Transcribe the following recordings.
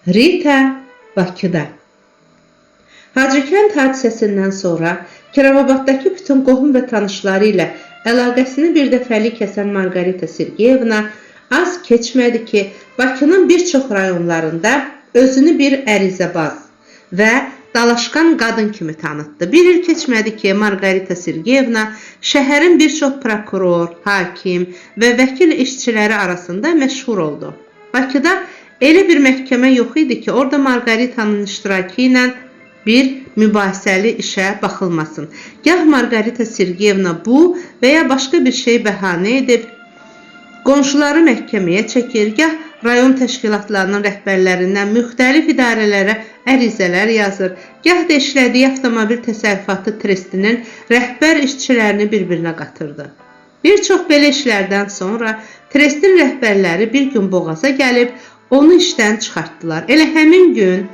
Rita Bakıda. Hacıkənd hadisəsindən sonra Kirabobaddakı bütün qohum və tanışları ilə əlaqəsini bir dəfəlik kəsən Margarita Sergeyevna az keçmədi ki, Bakının bir çox rayonlarında özünü bir ərizəbaz və dalaşqan qadın kimi tanıtdı. Bir il keçmədi ki, Margarita Sergeyevna şəhərin bir çox prokuror, hakim və vəkil işçiləri arasında məşhur oldu. Bakıda elə bir məhkəmə yox idi ki, orada Margarita'nın iştirakı ilə bir mübahisəli işə baxılmasın. Gah Margarita Sergeyevna bu və ya başqa bir şey bəhanə edib qonşuları məhkəməyə çəkir, gah rayon təşkilatlarının rəhbərlərindən müxtəlif idarələrə ərizələr yazır, gah da işlədiyi avtomobil təsərrüfatı trestinin rəhbər işçilərini bir-birinə qatırdı. Bir çox belə işlərdən sonra trestin rəhbərləri bir gün boğaza gəlib onu işdən çıxartdılar. Elə həmin gün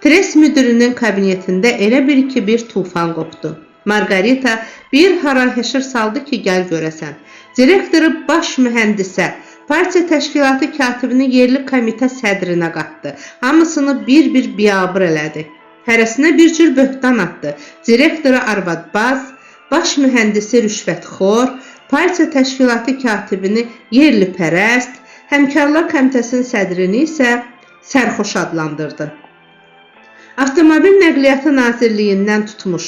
trest müdürünün kabinetində elə bir tufan qopdu. Margarita bir haray-həşir saldı ki, gəl görəsən. Direktoru baş mühəndisə, partiya təşkilatı katibini yerli komitə sədrinə qatdı. Hamısını bir biabır elədi. Hərəsinə bir cür böhtan atdı. Direktoru arvadbaz, baş mühəndisi rüşvətxor, partiya təşkilatı katibini yerli pərəst, həmkarlar komitəsinin sədrini isə sərxoş adlandırdı. Avtomobil Nəqliyyatı Nazirliyindən tutmuş,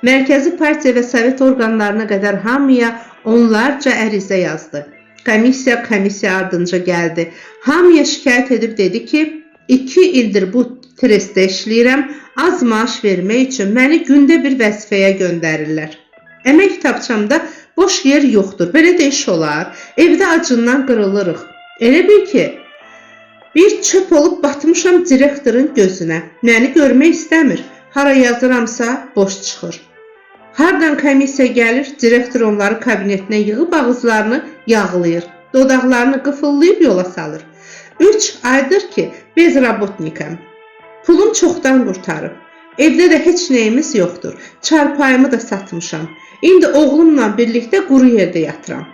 mərkəzi partiya və sovet orqanlarına qədər hamıya onlarca ərizə yazdı. Komissiya ardınca gəldi. Hamıya şikayət edib dedi ki, 2 ildir bu trestdə işləyirəm, az maaş vermək üçün məni gündə bir vəzifəyə göndərirlər. Əmək kitabçamda boş yer yoxdur, belə də iş olar, evdə acından qırılırıq. Elə bil ki, bir çöp olub batmışam direktorun gözünə. Məni görmək istəmir. Hara yazıramsa boş çıxır. Hardan komissiya gəlir, direktor onları kabinetinə yığıb ağızlarını yağlayır. Dodaqlarını qıfıllayıb yola salır. 3 aydır ki, bezrabotnikəm. Pulum çoxdan qurtarıb. Evdə də heç nəyimiz yoxdur. Çarpayımı da satmışam. İndi oğlumla birlikdə quru yerdə yatıram.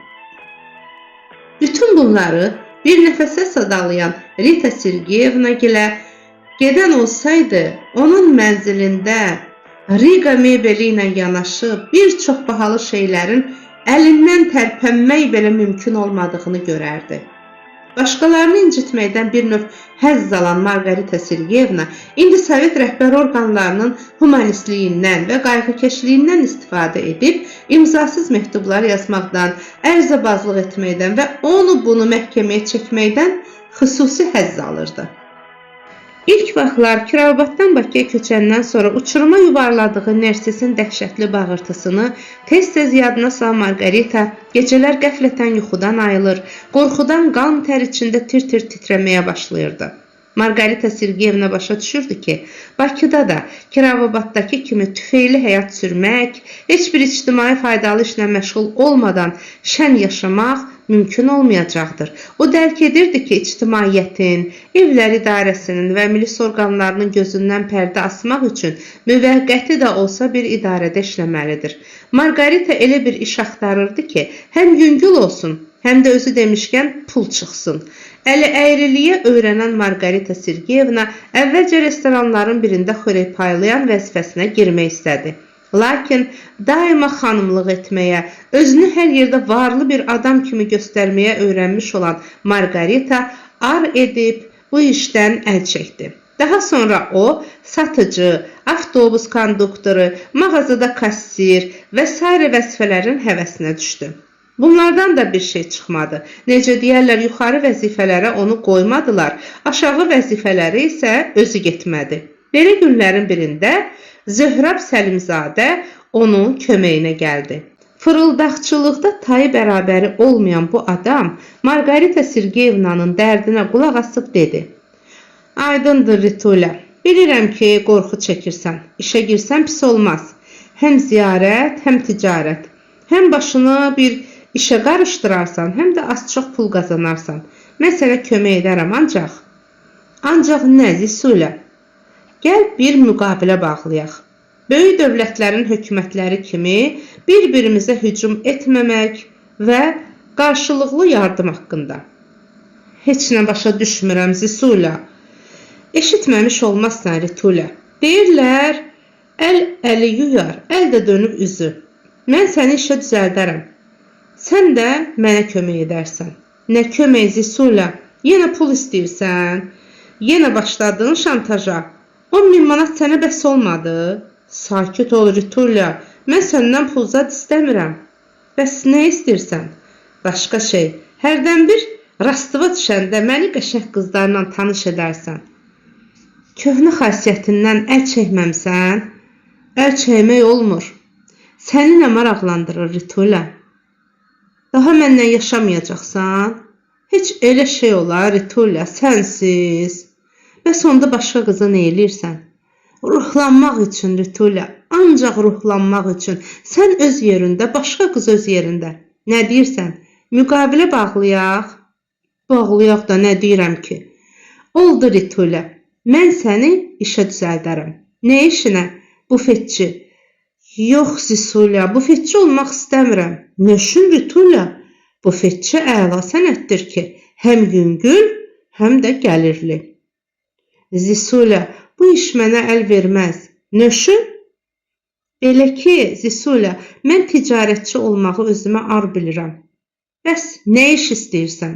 Bütün bunları bir nəfəsə sadalayan Rita Sergeyevna gilə gedən olsaydı, onun mənzilində Riga mebeli ilə yanaşı bir çox bahalı şeylərin əlindən tərpənmək belə mümkün olmadığını görərdi. Başqalarını incitməkdən bir növ həzz alan Margarita Sergeyevna indi sovet rəhbər orqanlarının humanistliyindən və qayğıkeşliyindən istifadə edib imzasız məktublar yazmaqdan, ərizəbazlıq etməkdən və onu bunu məhkəməyə çəkməkdən xüsusi həzz alırdı. İlk vaxtlar Kirovabaddan Bakıya köçəndən sonra uçuruma yuvarladığı Nersisin dəhşətli bağırtısını tez-tez yadına salan Margarita gecələr qəflətən yuxudan ayılır, qorxudan qan tər içində tir-tir titrəməyə başlayırdı. Margarita Sergeyevna başa düşürdü ki, Bakıda da Kirovabaddakı kimi tüfeyli həyat sürmək, heç bir ictimai faydalı işlə məşğul olmadan şən yaşamaq mümkün olmayacaqdır. O dərk edirdi ki, ictimaiyyətin, evlər idarəsinin və milis orqanlarının gözündən pərdə asmaq üçün müvəqqəti də olsa bir idarədə işləməlidir. Margarita elə bir iş axtarırdı ki, həm yüngül olsun, həm də özü demişkən pul çıxsın. Əli əyriliyə öyrənən Margarita Sergeyevna əvvəlcə restoranların birində xörək paylayan vəzifəsinə girmək istədi. Lakin daima xanımlıq etməyə, özünü hər yerdə varlı bir adam kimi göstərməyə öyrənmiş olan Margarita ar edib bu işdən əl çəkdi. Daha sonra o, satıcı, avtobus konduktoru, mağazada kassir və s. vəzifələrin həvəsinə düşdü. Bunlardan da bir şey çıxmadı. Necə deyərlər, yuxarı vəzifələrə onu qoymadılar, aşağı vəzifələri isə özü getmədi. Belə günlərin birində Zöhrab Səlimzadə onun köməyinə gəldi. Fırıldaqçılıqda tayı bərabəri olmayan bu adam Margarita Sergeyevna'nın dərdinə qulaq asıb dedi. Aydındır Ritula, bilirəm ki, qorxu çəkirsən, işə girsən pis olmaz. Həm ziyarət, həm ticarət, həm başını bir işə qarışdırarsan, həm də az-çox pul qazanarsan. Mən sənə kömək edərəm ancaq nə Zisula? Gəl bir müqabilə bağlayaq. Böyük dövlətlərin hökumətləri kimi bir-birimizə hücum etməmək və qarşılıqlı yardım haqqında. Heç nə başa düşmürəm Zisula. Eşitməmiş olmazsan Ritula. Deyirlər, əl əli yuyar, əl də dönüb üzü. Mən səni işə düzəldərəm. Sən də mənə kömək edərsən. Nə kömək Zisula? Yenə pul istəyirsən? Yenə başladın şantaja. 10.000 manat sənə bəs olmadı? Sakit ol Ritula. Mən səndən pul zad istəmirəm. Bəs nə istəyirsən? Başqa şey. Hərdən bir rastıva düşəndə məni qəşəng qızlarla tanış edərsən. Köhnə xasiyyətindən əl çəkməmsən? Əl çəkmək olmur. Səni nə maraqlandırır Ritula? Daha məndən yaşamayacaqsan? Heç elə şey olar Ritula, sənsiz. Bəs onda başqa qıza nə eləyirsən? Ruhlanmaq üçün Ritula, ancaq ruhlanmaq üçün. Sən öz yerində, başqa qız öz yerində. Nə deyirsən? Müqavilə bağlayaq? Bağlayaq da nə deyirəm ki? Oldu Ritula. Mən səni işə düzəldərəm. Nə işinə? Bufetçi. Yox Zisula, bufetçi olmaq istəmirəm. Nə üçün Ritula? Bufetçi əla sənətdir ki, həm yüngül, həm də gəlirli. Zisula, bu iş mənə əl verməz. Nə üçün? Belə ki, Zisula, mən ticarətçi olmağı özümə ar bilirəm. Bəs nə iş istəyirsən?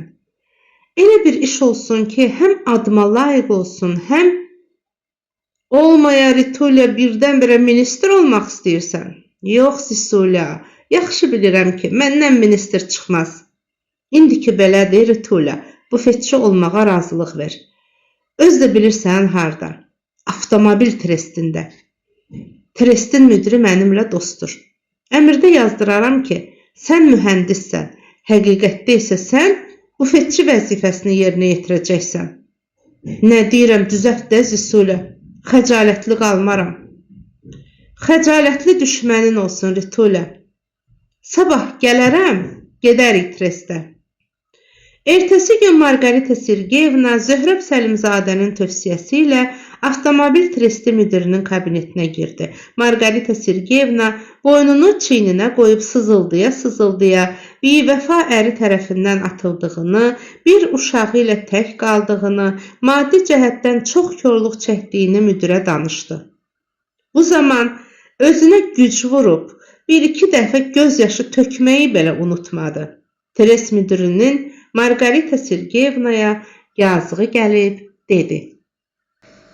Elə bir iş olsun ki, həm adıma layiq olsun, həm olmaya Ritula birdən-birə ministr olmaq istəyirsən. Yox Zisula, yaxşı bilirəm ki, məndən ministr çıxmaz. İndiki belədir Ritula, bufetçi olmağa razılıq ver. Öz də bilirsən harda? Avtomobil trestində. Trestin müdiri mənimlə dostdur. Əmrdə yazdıraram ki, sən mühəndissən, həqiqətdə isə sən bufetçi vəzifəsini yerinə yetirəcəksən. Nə deyirəm, düzəlt də Zisula. Xəcalətli qalmaram. Xəcalətli düşmənin olsun Ritula. Sabah gələrəm, gedərik trestə. Ertəsi gün Margarita Sergeyevna Zöhrəb Səlimzadənin tövsiyəsi ilə avtomobil tresti müdirinin kabinetinə girdi. Margarita Sergeyevna boynunu çiyninə qoyub sızıldaya-sızıldaya bivəfa əri tərəfindən atıldığını, bir uşağı ilə tək qaldığını, maddi cəhətdən çox korluq çəkdiyini müdirə danışdı. Bu zaman özünə güc vurub, bir-iki dəfə göz yaşı tökməyi belə unutmadı. Trest müdirinin Margarita Sergeyevnaya yazığı gəlib dedi.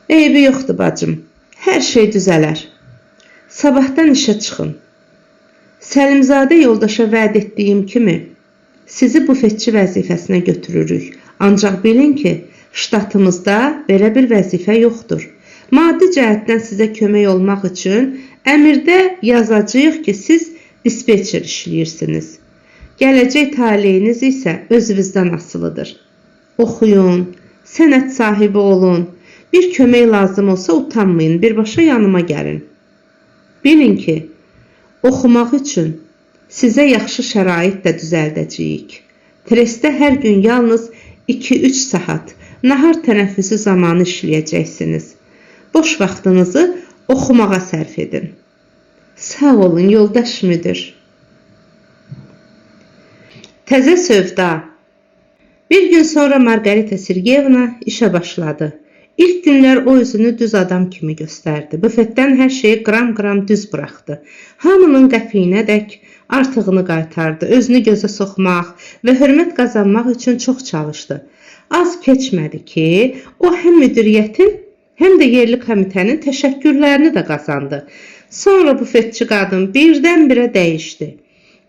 Eybi yoxdur bacım, hər şey düzələr. Sabahdan işə çıxın. Səlimzadə yoldaşa vəd etdiyim kimi, sizi bufetçi vəzifəsinə götürürük. Ancaq bilin ki, ştatımızda belə bir vəzifə yoxdur. Maddi cəhətdən sizə kömək olmaq üçün əmrdə yazacağıq ki, siz dispetçer işləyirsiniz. Gələcək taleyiniz isə özünüzdən asılıdır. Oxuyun, sənət sahibi olun. Bir kömək lazım olsa utanmayın, birbaşa yanıma gəlin. Bilin ki, oxumaq üçün sizə yaxşı şərait də düzəldəcəyik. Trestdə hər gün yalnız 2-3 saat nahar tənəffüsü zamanı işləyəcəksiniz. Boş vaxtınızı oxumağa sərf edin. Sağ olun, yoldaş müdir. Təzə sövda. Bir gün sonra Margarita Sergeyevna işə başladı. İlk günlər o özünü düz adam kimi göstərdi. Bufetdən hər şeyi qram-qram düz buraxdı. Hamının qəpiyinədək artığını qaytardı. Özünü gözə soxmaq və hörmət qazanmaq üçün çox çalışdı. Az keçmədi ki, o həm müdiriyyətin, həm də yerli komitənin təşəkkürlərini də qazandı. Sonra bufetçi qadın birdən-birə dəyişdi.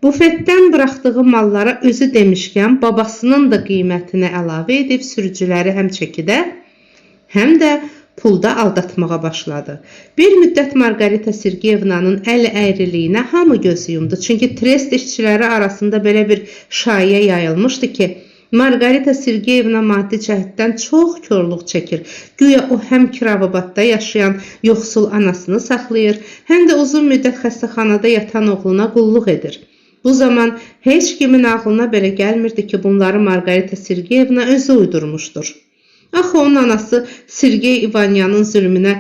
Bufetdən buraxdığı mallara özü demişkən babasının da qiymətinə əlavə edib sürücüləri həm çəkidə, həm də pulda aldatmağa başladı. Bir müddət Margarita Sergeyevnanın əl əyriliyinə hamı göz yumdu. Çünki trest işçiləri arasında belə bir şayiə yayılmışdı ki, Margarita Sergeyevna maddi cəhətdən çox korluq çəkir. Güya o həm Kirovabadda yaşayan yoxsul anasını saxlayır, həm də uzun müddət xəstəxanada yatan oğluna qulluq edir. Bu zaman heç kimin ağlına belə gəlmirdi ki, bunları Margarita Sergeyevna özü uydurmuşdur. Axı onun anası Sergey İvanyanın zülmünə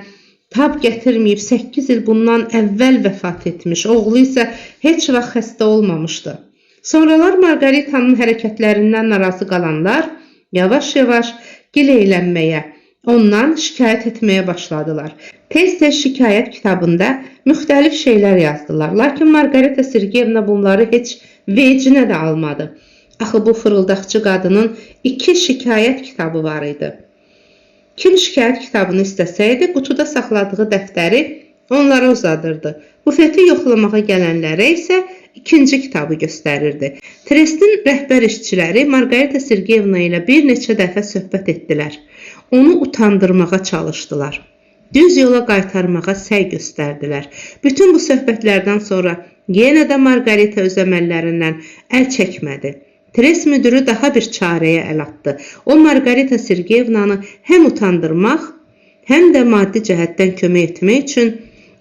tab gətirməyib 8 il bundan əvvəl vəfat etmiş, oğlu isə heç vaxt xəstə olmamışdı. Sonralar Margarita'nın hərəkətlərindən narazı qalanlar yavaş-yavaş gileylənməyə, ondan şikayət etməyə başladılar. Tez-tez şikayət kitabında müxtəlif şeylər yazdılar. Lakin Margarita Sergeyevna bunları heç vecinə də almadı. Axı bu fırıldaqçı qadının 2 şikayət kitabı var idi. Kim şikayət kitabını istəsəydi, qutuda saxladığı dəftəri onlara uzadırdı. Bufeti yoxlamağa gələnlərə isə 2-ci kitabı göstərirdi. Trestin rəhbər işçiləri Margarita Sergeyevna ilə bir neçə dəfə söhbət etdilər. Onu utandırmağa çalışdılar. Düz yola qaytarmağa səy göstərdilər. Bütün bu söhbətlərdən sonra yenə də Margarita öz əməllərindən əl çəkmədi. Tres müdürü daha bir çarəyə əl atdı. O, Margarita Sergeyevnanı həm utandırmaq, həm də maddi cəhətdən kömək etmək üçün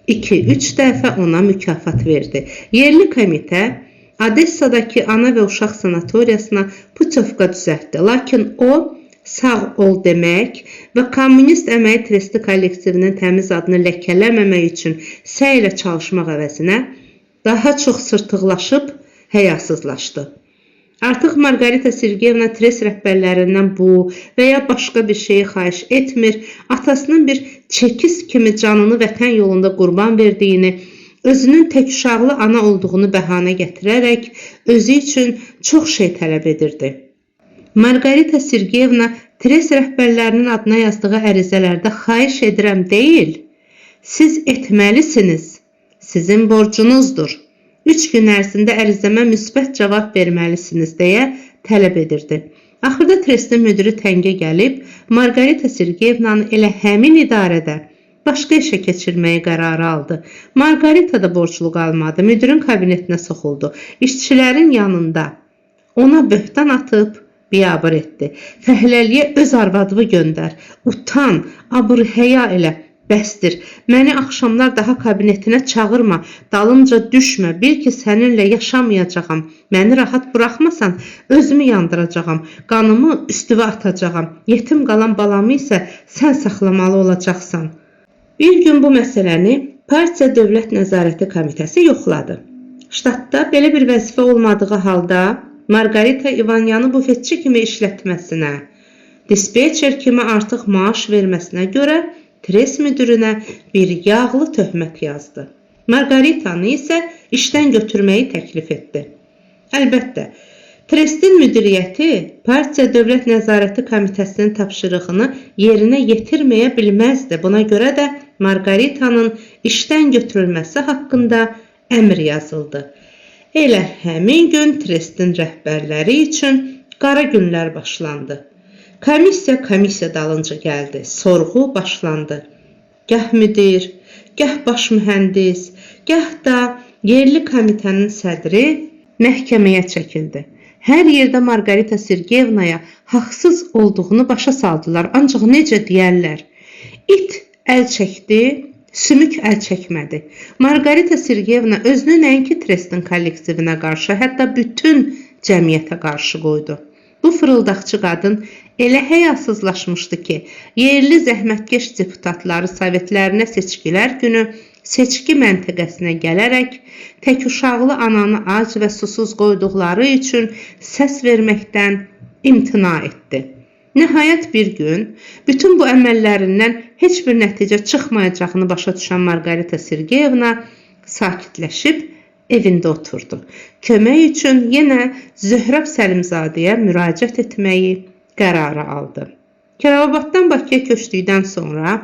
2-3 dəfə ona mükafat verdi. Yerli komitə Odessadakı ana və uşaq sanatoriyasına putyovka düzəltdi. Lakin o, sağ ol demək və Kommunist Əmək Tresti kollektivinin təmiz adını ləkələməmək üçün səylə çalışmaq əvəzinə daha çox sırtıqlaşıb həyasızlaşdı. Artıq Margarita Sergeyevna Tres rəhbərlərindən bu və ya başqa bir şeyi xahiş etmir, atasının bir çekiz kimi canını vətən yolunda qurban verdiyini, özünün tək uşaqlı ana olduğunu bəhanə gətirərək özü üçün çox şey tələb edirdi. Margarita Sergeyevna Tres rəhbərlərinin adına yazdığı ərizələrdə xahiş edirəm deyil, siz etməlisiniz, sizin borcunuzdur. 3 gün ərzində ərizəmə müsbət cavab verməlisiniz deyə tələb edirdi. Axırda Trestin müdürü təngə gəlib, Margarita Sergeyevnanı elə həmin idarədə başqa işə keçirməyi qərarı aldı. Margarita da borclu qalmadı, müdürün kabinetinə soxuldu. İşçilərin yanında ona böhtan atıb biabır etdi. Fəhləliyə öz arvadını göndər, utan, abır-həya elə. Bəsdir, məni axşamlar daha kabinetinə çağırma, dalımca düşmə, bil ki, səninlə yaşamayacağam. Məni rahat buraxmasan, özümü yandıracağam, qanımı üstüvə atacağam. Yetim qalan balamı isə sən saxlamalı olacaqsan. Bir gün bu məsələni Partiya Dövlət Nəzarəti Komitəsi yoxladı. Ştatda belə bir vəzifə olmadığı halda Margarita İvanyanı bufetçi kimi işlətməsinə, dispetçer kimi artıq maaş verməsinə görə Tres müdürünə bir yağlı töhmət yazdı. Margaritanı isə işdən götürməyi təklif etdi. Əlbəttə, Trestin müdiriyyəti Partiya Dövlət Nəzarəti Komitəsinin tapşırığını yerinə yetirməyə bilməzdi. Buna görə də Margaritanın işdən götürülməsi haqqında əmr yazıldı. Elə həmin gün Trestin rəhbərləri üçün qara günlər başlandı. Komissiya dalınca gəldi. Sorğu başlandı. Gah müdir, gah baş mühəndis, gah da yerli komitənin sədri məhkəməyə çəkildi. Hər yerdə Margarita Sergeyevnaya haqsız olduğunu başa saldılar. Ancaq necə deyərlər? İt əl çəkdi, sümük əl çəkmədi. Margarita Sergeyevna özünü nəinki Trestin kollektivinə qarşı, hətta bütün cəmiyyətə qarşı qoydu. Bu fırıldaqçı qadın elə həyasızlaşmışdı ki, yerli zəhmətkeş deputatları sovetlərinə seçkilər günü seçki məntəqəsinə gələrək tək uşaqlı ananı ac və susuz qoyduqları üçün səs verməkdən imtina etdi. Nəhayət bir gün bütün bu əməllərindən heç bir nəticə çıxmayacağını başa düşən Margarita Sergeyevna sakitləşib evində oturdu. Kömək üçün yenə Zöhrəb Səlimzadəyə müraciət etməyi qərarı aldı. Kirovograddan Bakıya köçdükdən sonra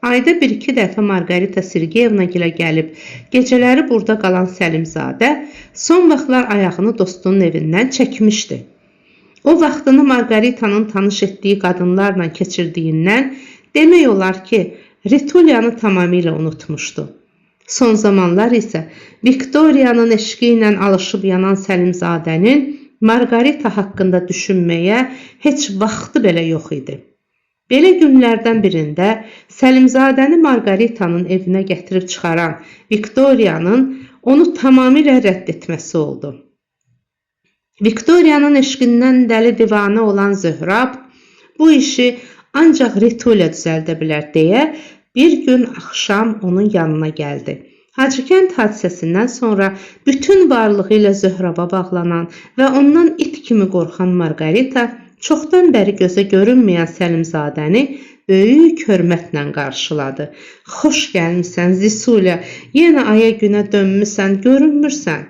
ayda 1-2 dəfə Margarita Sergeyevna gilə gəlib, gecələri burada qalan Səlimzadə son vaxtlar ayağını dostunun evindən çəkmişdi. O vaxtını Margaritanın tanış etdiyi qadınlarla keçirdiyindən demək olar ki, Rituliyanı tamamilə unutmuşdu. Son zamanlar isə Viktoriyanın eşqi ilə alışıb yanan Səlimzadənin Margarita haqqında düşünməyə heç vaxtı belə yox idi. Belə günlərdən birində Səlimzadəni Margaritanın evinə gətirib çıxaran Viktoriyanın onu tamamilə rədd etməsi oldu. Viktoriyanın eşqindən dəli divanə olan Zöhrab bu işi ancaq Rituliya düzəldə bilər deyə bir gün axşam onun yanına gəldi. Hacıkənd hadisəsindən sonra bütün varlığı ilə Zöhraba bağlanan və ondan it kimi qorxan Margarita çoxdan bəri gözə görünməyən Səlimzadəni böyük hörmətlə qarşıladı. Xoş gəlmisən Zisuля, yenə aya günə dönmüsən, görünmürsən.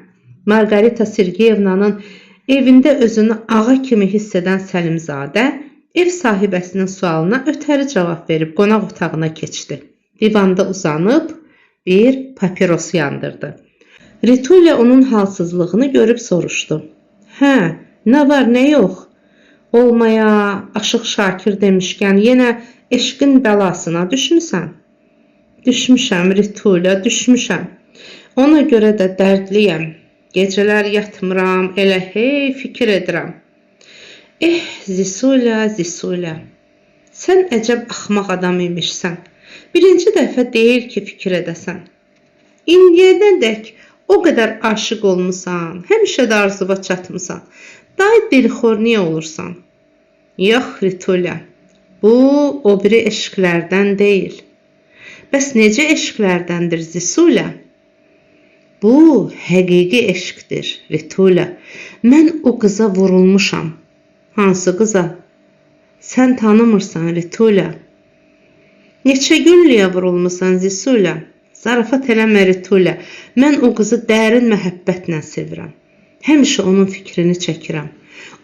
Margarita Sergeyevnanın evində özünü ağa kimi hiss edən Səlimzadə ev sahibəsinin sualına ötəri cavab verib qonaq otağına keçdi. Divanda uzanıb bir papiros yandırdı. Ritulya onun halsızlığını görüb soruşdu. Hə, nə var, nə yox? Olmaya, Aşıq Şakir demişkən, yenə eşqin bəlasına düşmüsən? Düşmüşəm Ritulya, düşmüşəm. Ona görə də dərdliyəm. Gecələr yatmıram, elə hey fikir edirəm. Zisuля, Zisuля, sən əcəb axmaq adam imişsən. Birinci dəfə deyil ki, fikir edəsən. İndiyədən dək o qədər aşıq olmusan, həmişə də arzuva çatmısan. Day dilxor niyə olursan? Yox, Ritulya, bu o biri eşqlərdən deyil. Bəs necə eşqlərdəndir Zisuля? Bu həqiqi eşqdir, Ritulya. Mən o qıza vurulmuşam. Hansı qıza? Sən tanımırsan, Ritulya. Neçə günlüyə vurulmusan, Zisuля? Zarafat eləmə, Ritulya. Mən o qızı dərin məhəbbətlə sevirəm. Həmişə onun fikrini çəkirəm.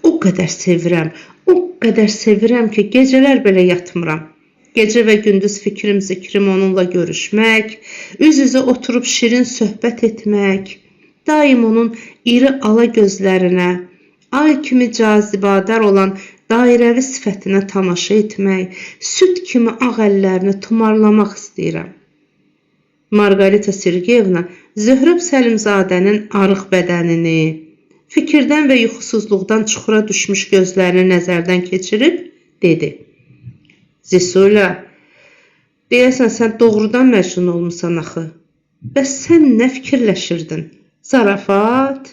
O qədər sevirəm ki, gecələr belə yatmıram. Gecə və gündüz fikrim zikrim onunla görüşmək, üz-üzə oturub şirin söhbət etmək, daim onun iri ala gözlərinə, ay kimi cazibadar olan dairəvi sifətinə tamaşa etmək, süd kimi ağ əllərini tumarlamaq istəyirəm. Margarita Sergeyevna Zöhrəb Səlimzadənin arıq bədənini, fikirdən və yuxusuzluqdan çuxura düşmüş gözlərini nəzərdən keçirib dedi. Zisuля, deyəsən sən doğrudan məcnun olmusan axı. Bəs sən nə fikirləşirdin? Zarafat?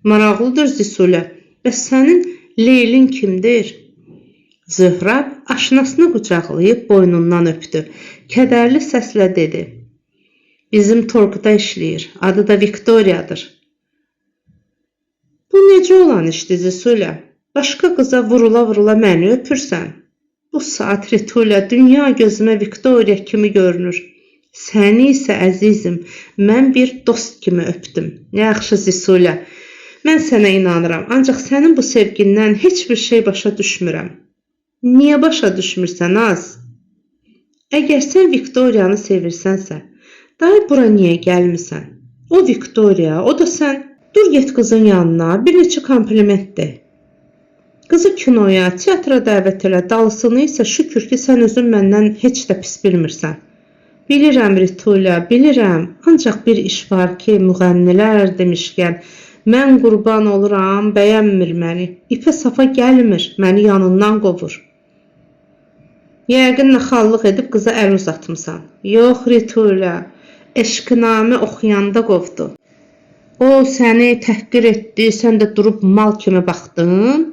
Maraqlıdır Zisuля. Bəs sənin Leylin kimdir? Zöhrəb aşinasını qucaqlayıb boynundan öpdü. Kədərli səslə dedi. Bizim torqda işləyir. Adı da Viktoriyadır. Bu necə olan işdir Zisuля? Başqa qıza vurula-vurula məni öpürsən. Bu saat Ritulya dünya gözümə Viktoriya kimi görünür. Səni isə əzizim, mən bir dost kimi öpdüm. Yaxşı Zisuля, mən sənə inanıram, ancaq sənin bu sevgindən heç bir şey başa düşmürəm. Niyə başa düşmürsən az? Əgər sən Viktoriyanı sevirsənsə, day bura niyə gəlmirsən? O Viktoriya, o da sən. Dur get qızın yanına, bir neçə kompliment de. Qızı kinoya, teatra dəvət elə, dalısını isə şükür ki, sən özün məndən heç də pis bilmirsən. Bilirəm Ritulya, bilirəm, ancaq bir iş var ki, müğənnilər demişkən, mən qurban oluram, bəyənmir məni, ipə safa gəlmir, məni yanından qovur. Yəqin naxallıq edib qıza əl uzatmısan. Yox Ritulya, eşqinamə oxuyanda qovdu. O səni təhqir etdi, sən də durub mal kimi baxdın.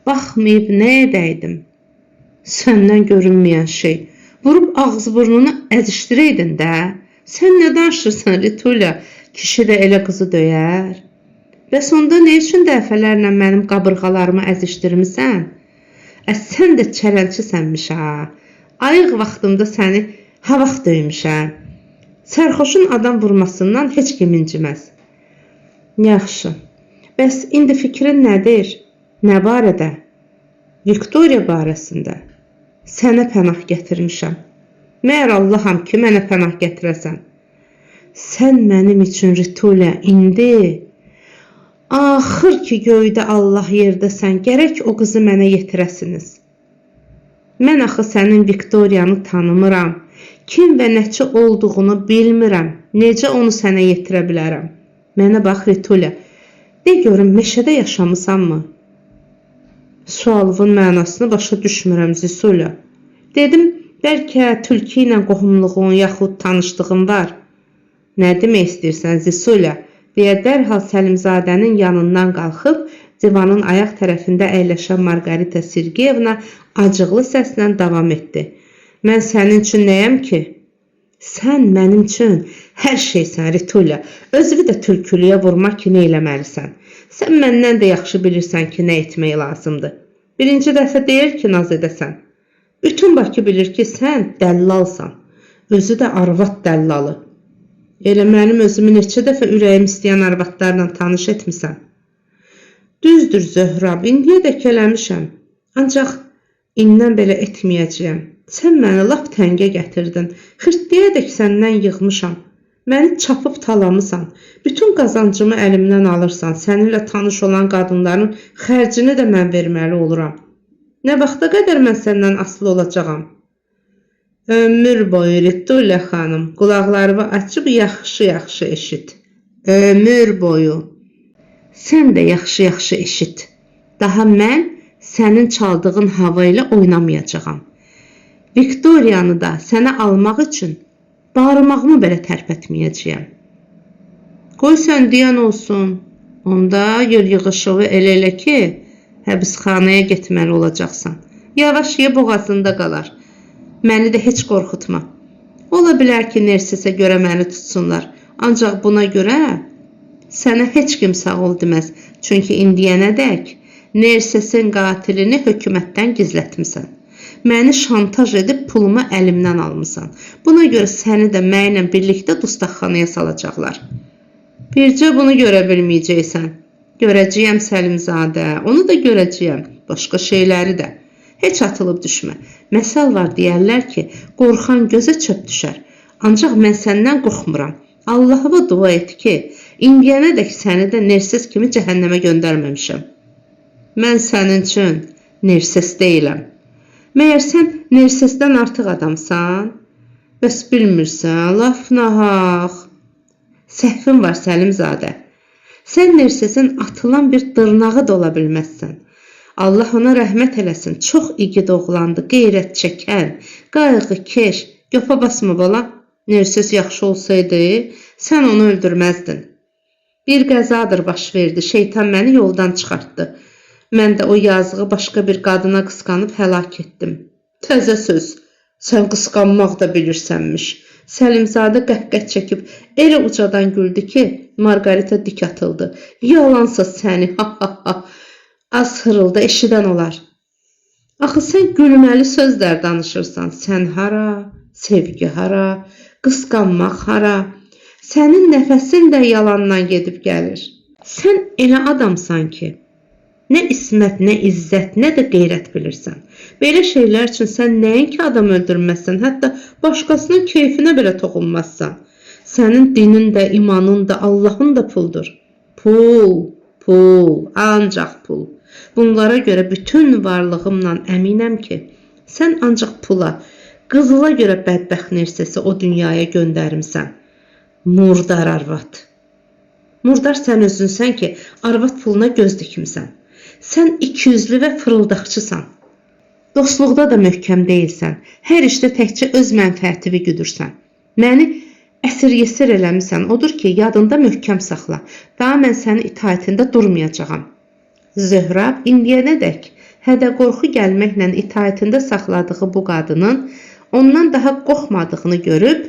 Baxmayıb nə edəydim? Səndən görünməyən şey. Vurub ağız burnunu əzişdirəydin də. Sən nə danışırsan Ritulya? Kişi də elə qızı döyər. Bəs onda nə üçün dəfələrlə mənim qabırğalarımı əzişdirmisən? Sən də çərənçisənmiş ha. Ayıq vaxtımda səni ha vaxt döymüşəm. Sərxoşun adam vurmasından heç kim inciməz. Yaxşı. Bəs indi fikrin nədir? Nə barədə? Viktoriya barəsində. Sənə pənah gətirmişəm. Məyər Allaham ki, mənə pənah gətirəsən. Sən mənim üçün Ritulya indi. Axır ki, göydə Allah yerdəsən, gərək o qızı mənə yetirəsiniz. Mən axı sənin Viktoriyanı tanımıram. Kim və nəçə olduğunu bilmirəm. Necə onu sənə yetirə bilərəm? Mənə bax Ritulya, de görüm meşədə yaşamısanmı? Sualımın mənasını başa düşmürəm Zisuля. Dedim, bəlkə tülkü ilə qohumluğun yaxud tanışdığın var. Nə demək istəyirsən Zisuля? Deyə dərhal Səlimzadənin yanından qalxıb divanın ayaq tərəfində əyləşən Margarita Sergeyevna acıqlı səslə davam etdi. Mən sənin üçün nəyəm ki? Sən mənim üçün hər şeysən Ritulya. Özünü də tülkülüyə vurmaq ki, nə eləməlisən. Sən məndən də yaxşı bilirsən ki, nə etmək lazımdır. Birinci dəfə deyil ki, naz edəsən. Bütün Bakı bilir ki, sən dəllalsan. Özü də arvad dəllalı. Elə mənim özümü neçə dəfə ürəyim istəyən arvadlarla tanış etmisən. Düzdür Zöhrab, indiyədək eləmişəm. Ancaq indən belə etməyəcəyəm. Sən məni lap təngə gətirdin. Xırtdiyədək səndən yığmışam. Məni çapıb talamısan. Bütün qazancımı əlimdən alırsan. Səninlə tanış olan qadınların xərcini də mən verməli oluram. Nə vaxta qədər mən səndən asılı olacağam? Ömür boyu Rittulə xanım, qulaqlarımı açıb yaxşı-yaxşı eşit. Ömür boyu. Sən də yaxşı-yaxşı eşit. Daha mən sənin çaldığın hava ilə oynamayacağam. Viktoriyanı da sənə almaq üçün barmağımı belə tərpətməyəcəyəm. Qoy sən deyən olsun. Onda yığışığı elə ki, həbsxanaya getməli olacaqsan. Yavaş ye, boğazında qalar. Məni də heç qorxutma. Ola bilər ki, Nersesə görə məni tutsunlar. Ancaq buna görə sənə heç kim sağ ol deməz. Çünki indiyənədək Nersesin qatilini hökumətdən gizlətmisən. Məni şantaj edib pulumu əlimdən almısan. Buna görə səni də mənimlə birlikdə dustaqxanaya salacaqlar. Bircə bunu görə bilməyəcəksən. Görəcəyəm Səlimzadə, onu da görəcəyəm, başqa şeyləri də. Heç atılıb düşmə. Məsəl var deyərlər ki, qorxan gözə çöp düşər. Ancaq mən səndən qorxmuram. Allah'a dua et ki, indiyənədək səni də Nerses kimi cəhənnəmə göndərməmişəm. Mən sənin üçün Nerses deyiləm. Məyər sən Nersesdən artıq adamsan? Bəs bilmirsən, laf nahaq. Səhvin var Səlimzadə. Sən Nersesin atılan bir dırnağı da ola bilməzsən. Allah ona rəhmət eləsin. Çox igid oğlandı, qeyrət çəkən, qayğıkeş. Yopa basma bala. Nerses yaxşı olsaydı, sən onu öldürməzdin. Bir qəzadır baş verdi. Şeytan məni yoldan çıxartdı. Mən də o yazığı başqa bir qadına qısqanıb həlak etdim. Təzə söz. Sən qısqanmaq da bilirsənmiş. Səlimzadə qəhqəh çəkib elə ucadan güldü ki, Margarita dik atıldı. Yalansa səni, ha ha ha. Az hırılda eşidən olar. Axı sən gülməli sözlər danışırsan. Sən hara, sevgi hara, qısqanmaq hara. Sənin nəfəsin də yalandan gedib gəlir. Sən elə adamsan ki, nə ismət, nə izzət, nə də qeyrət bilirsən. Belə şeylər üçün sən nəinki adam öldürməzsən, hətta başqasının keyfinə belə toxunmazsan. Sənin dinin də, imanın da, Allahın da puldur. Pul, pul, ancaq pul. Bunlara görə bütün varlığımla əminəm ki, sən ancaq pula, qızıla görə bədbəxt Nersesi o dünyaya göndərmisən. Murdar arvad. Murdar sən özünsən ki, arvad puluna göz dikimsən. Sən ikiyüzlü və fırıldaqçısan. Dostluqda da möhkəm deyilsən. Hər işdə təkcə öz mənfəətini güdürsən. Məni əsir-yesir eləmisən. Odur ki, yadında möhkəm saxla. Daha mən sənin itaətində durmayacağam. Zöhrab indiyənədək hədə-qorxu gəlməklə itaətində saxladığı bu qadının ondan daha qorxmadığını görüb,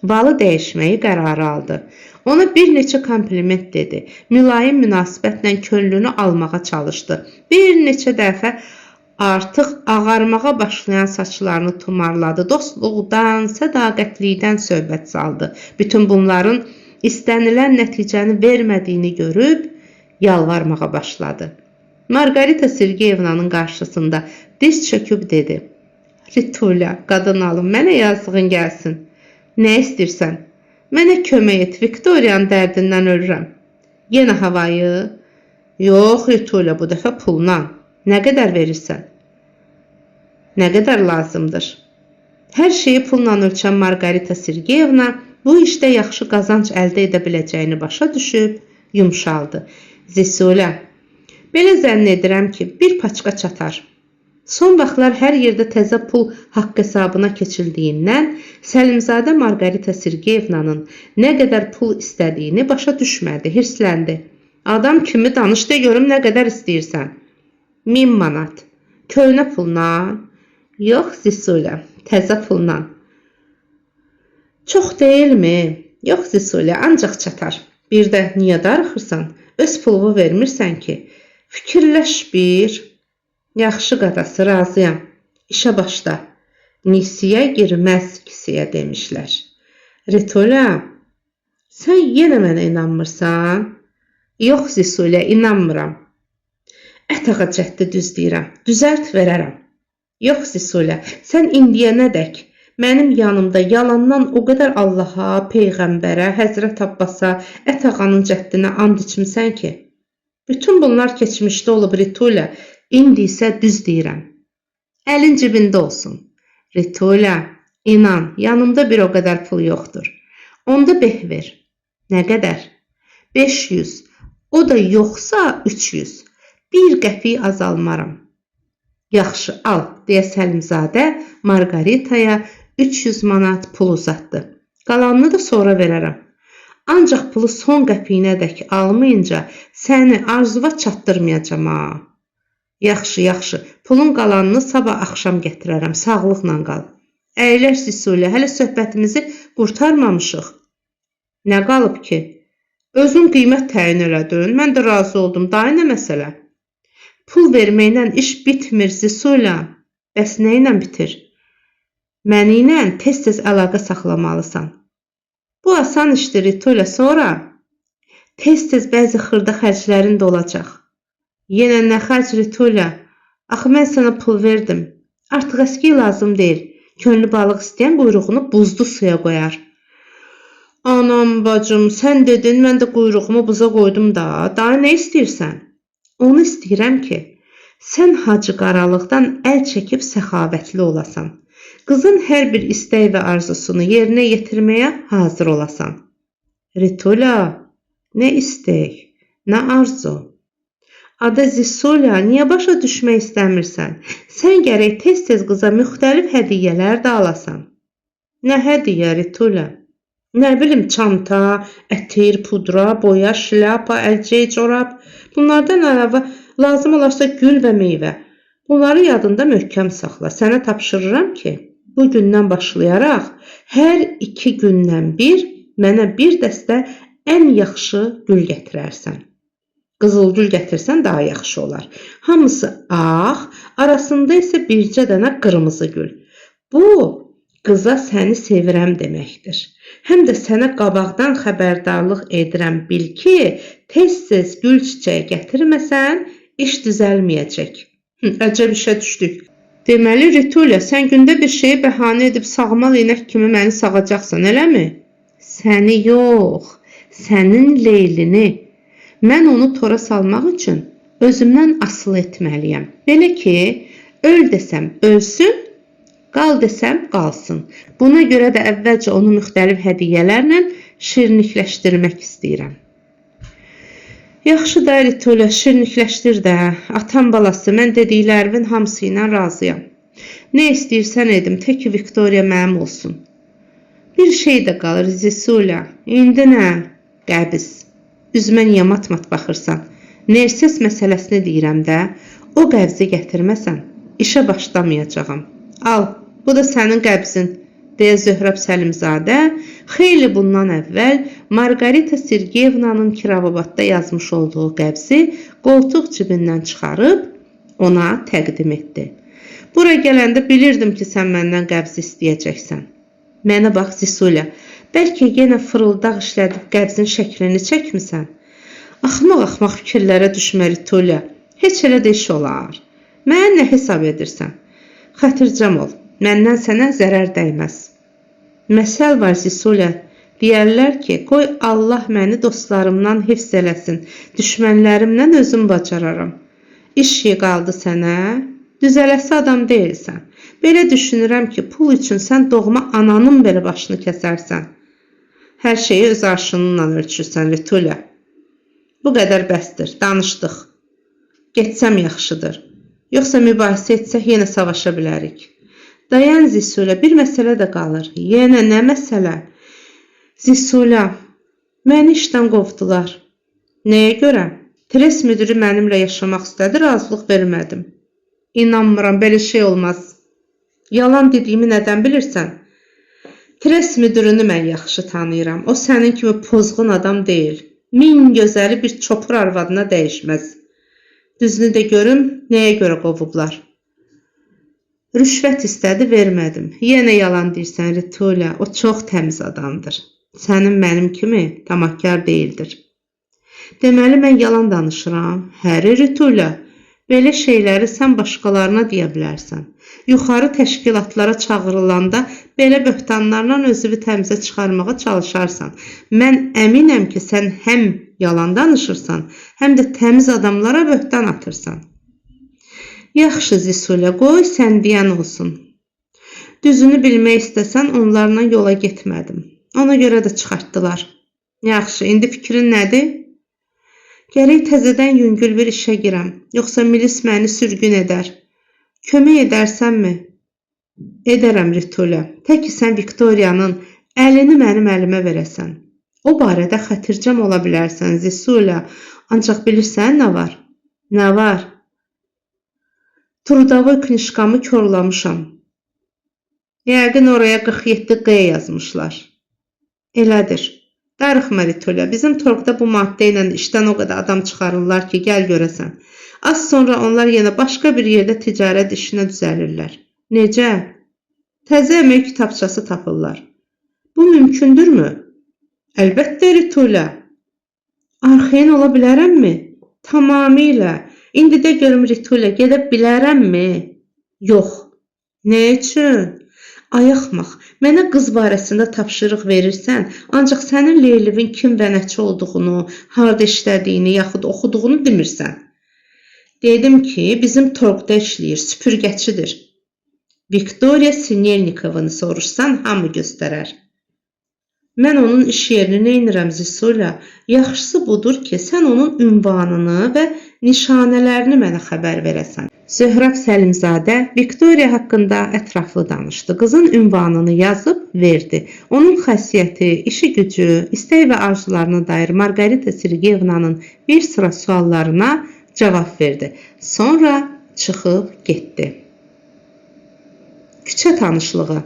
balı dəyişməyi qərarı aldı. Ona bir neçə kompliment dedi. Mülayim münasibətlə könlünü almağa çalışdı. Bir neçə dəfə artıq ağarmağa başlayan saçlarını tumarladı. Dostluqdan, sədaqətlikdən söhbət saldı. Bütün bunların istənilən nəticəni vermədiyini görüb yalvarmağa başladı. Margarita Sergeyevnanın qarşısında diz çöküb dedi. Rittulə, qadın alım, mənə yazığın gəlsin. Nə istəyirsən? Mənə kömək et, Viktoriyanın dərdindən ölürəm. Yenə havayı? Yox, Rittulə, bu dəfə pulla. Nə qədər verirsən? Nə qədər lazımdır? Hər şeyi pulla ölçən Margarita Sergeyevna bu işdə yaxşı qazanc əldə edə biləcəyini başa düşüb, yumşaldı. Zisulə, belə zənn edirəm ki, bir paçka çatar. Son vaxtlar hər yerdə təzə pul haqq hesabına keçildiyindən Səlimzadə Margarita Sergeyevnanın nə qədər pul istədiyini başa düşmədi, hirsləndi. Adam kimi danış de görüm nə qədər istəyirsən? 1000 manat. Köhnə pulla? Yox, Zisulə, təzə pulla. Çox deyilmi? Yox, Zisulə, ancaq çatar. Bir də niyə darıxırsan? Öz pulumu vermirsən ki. Fikirləş bir. Yaxşı qadası, razıyam. İşə başla. Nisiyə girməz kisiyə demişlər. Ritola, sən yenə mənə inanmırsan? Yox Zisulə, inanmıram. Ətağa cəhdi düz deyirəm, düzəlt verərəm. Yox Zisulə, sən indiyənədək mənim yanımda yalandan o qədər Allaha, Peyğəmbərə, Həzrət Abbasa, Ətağanın cəddinə and içmisən ki, bütün bunlar keçmişdə olub Ritola, indi isə düz deyirəm. Əlin cibində olsun. Ritola, inan, yanımda bir o qədər pul yoxdur. Onda beh ver. Nə qədər? 500. O da yoxsa 300. Bir qəpik azalmaram. Yaxşı, al, deyə Səlimzadə Margaritaya 300 manat pul uzatdı. Qalanını da sonra verərəm. Ancaq pulu son qəpiyinədək almayınca səni arzuva çatdırmayacam ha. Yaxşı, yaxşı. Pulun qalanını sabah axşam gətirərəm. Sağlıqla qal. Əyləş Zisulə, hələ söhbətimizi qurtarmamışıq. Nə qalıb ki? Özün qiymət təyin elədin, mən də razı oldum. Daha nə məsələ? Pul verməklə iş bitmir Zisulə. Bəs nə ilə bitir? Məni ilə tez-tez əlaqə saxlamalısan. Bu asan işdir Ritola, sonra tez-tez bəzi xırda xərclərin də olacaq. Yenə nə xərc Ritola? Axı mən sənə pul verdim. Artıq əski lazım deyil. Könlü balıq istəyən quyruğunu buzlu suya qoyar. Anam, bacım, sən dedin, mən də quyruğumu buza qoydum da. Daha nə istəyirsən? Onu istəyirəm ki, sən Hacı Qaralıqdan əl çəkib səxavətli olasan. Qızın hər bir istək və arzusunu yerinə yetirməyə hazır olasan. Ritola, nə istək, nə arzu? Ada Zisulə, niyə başa düşmək istəmirsən? Sən gərək tez-tez qıza müxtəlif hədiyyələr də alasan. Nə hədiyyə Ritola? Nə bilim, çanta, ətir, pudra, boya, şlyapa, əlcək, corab. Bunlardan əlavə lazım olarsa gül və meyvə. Bunları yadında möhkəm saxla. Sənə tapşırıram ki, bu gündən başlayaraq hər 2 gündən bir mənə bir dəstə ən yaxşı gül gətirərsən. Qızıl gül gətirsən daha yaxşı olar. Hamısı ağ, arasında isə bircə dənə qırmızı gül. Bu, qıza səni sevirəm deməkdir. Həm də sənə qabaqdan xəbərdarlıq edirəm, bil ki, tez-tez gül çiçəyi gətirməsən, iş düzəlməyəcək. Əcəb işə düşdük. Deməli, Ritola, sən gündə bir şeyi bəhanə edib sağmal inək kimi məni sağacaqsan, eləmi? Səni yox, sənin Leylini. Mən onu tora salmaq üçün özümdən asılı etməliyəm. Belə ki, öl desəm ölsün, qal desəm qalsın. Buna görə də əvvəlcə onu müxtəlif hədiyyələrlə şirinlikləşdirmək istəyirəm. Yaxşı da Ritola, şirinlikləşdir də. Atam balası, mən dediklərimin hamısı ilə razıyam. Nə istəyirsən edim, tək ki Viktoriya mənim olsun. Bir şey də qalır Zisulə. İndi nə? Qəbiz. Üzmə niyə mat-mat baxırsan? Nerses məsələsini deyirəm də, o qəbzi gətirməsən, işə başlamayacağam. Al, bu da sənin qəbzin, deyə Zöhrəb Səlimzadə xeyli bundan əvvəl Margarita Sergeyevnanın Kirovabadda yazmış olduğu qəbzi qoltuq cibindən çıxarıb ona təqdim etdi. Bura gələndə bilirdim ki, sən məndən qəbz istəyəcəksən. Mənə bax Zisulə, bəlkə yenə fırıldaq işlədib qəbzin şəklini çəkmisən? Axmaq-axmaq fikirlərə düşmə Ritola. Heç elə də iş olar. Mən nə hesab edirsən? Xətircəm ol, məndən sənə zərər dəyməz. Məsəl var Zisulə, deyərlər ki, qoy Allah məni dostlarımdan hifz eləsin, düşmənlərimdən özüm bacararam. İş qaldı sənə, düzələsi adam deyilsən. Belə düşünürəm ki, pul üçün sən doğma ananın belə başını kəsərsən. Hər şeyi öz arşınınla ölçürsən Ritola. Bu qədər bəsdir, danışdıq. Getsəm yaxşıdır. Yoxsa mübahisə etsək yenə savaşa bilərik. Dayan Zisulə, bir məsələ də qalır. Yenə nə məsələ? Zisulə, məni işdən qovdular. Nəyə görə? Tres müdürü mənimlə yaşamaq istədi, razılıq vermədim. İnanmıram, belə şey olmaz. Yalan dediyimi nədən bilirsən? Tres müdürünü mən yaxşı tanıyıram. O sənin kimi pozğun adam deyil. Min gözəli bir çopur arvadına dəyişməz. Düzünü də görüm, nəyə görə qovublar? Rüşvət istədi, vermədim. Yenə yalan deyirsən Ritula, o çox təmiz adamdır. Sənin mənim kimi tamahkar deyildir. Deməli mən yalan danışıram. Həri Ritula, belə şeyləri sən başqalarına deyə bilərsən. Yuxarı təşkilatlara çağırılanda belə böhtanlarla özünü təmizə çıxarmağa çalışarsan. Mən əminəm ki, sən həm yalan danışırsan, həm də təmiz adamlara böhtan atırsan. Yaxşı Zisula, qoy sən deyən olsun. Düzünü bilmək istəsən onlarla yola getmədim. Ona görə də çıxartdılar. Yaxşı, indi fikrin nədir? Gərək təzədən yüngül bir işə girəm, yoxsa milis məni sürgün edər. Kömək edərsənmi? Edərəm Ritula. Tək ki sən Viktoriyanın əlini mənim əlimə verəsən. O barədə xətircəm ola bilərsən Zisula. Ancaq bilirsən nə var? Nə var? Trudavoy knişkamı korlamışam. Yəqin oraya 47Q yazmışlar. Elədir. Darıxma Ritula, bizim torqda bu maddə ilə işdən o qədər adam çıxarırlar ki, gəl görəsən. Az sonra onlar yenə başqa bir yerdə ticarət işinə düzəlirlər. Necə? Təzə əmək kitabçası tapırlar. Bu mümkündürmü? Əlbəttə Ritula. Arxeyin ola bilərəmmi? Tamamilə. İndi də görüm Ritula, gedə bilərəmmi? Yox. Nə üçün? Ay axmaq, mənə qız barəsində tapşırıq verirsən, ancaq sənin Leylivin kim və nəçi olduğunu, harda işlədiyini, yaxud oxuduğunu demirsən. Dedim ki, bizim torqda işləyir, süpürgəçidir. Viktoriya Sinelnikovunu soruşsan, hamı göstərər. Mən onun iş yerini neynirəm Zisula? Yaxşısı budur ki, sən onun ünvanını və nişanələrini mənə xəbər verəsən. Zöhrəb Səlimzadə Viktoriya haqqında ətraflı danışdı. Qızın ünvanını yazıb verdi. Onun xəssiyyəti, işi gücü, istək və arzularına dair Margarita Sergeyevnanın bir sıra suallarına cavab verdi. Sonra çıxıb getdi. Küçə tanışlığı.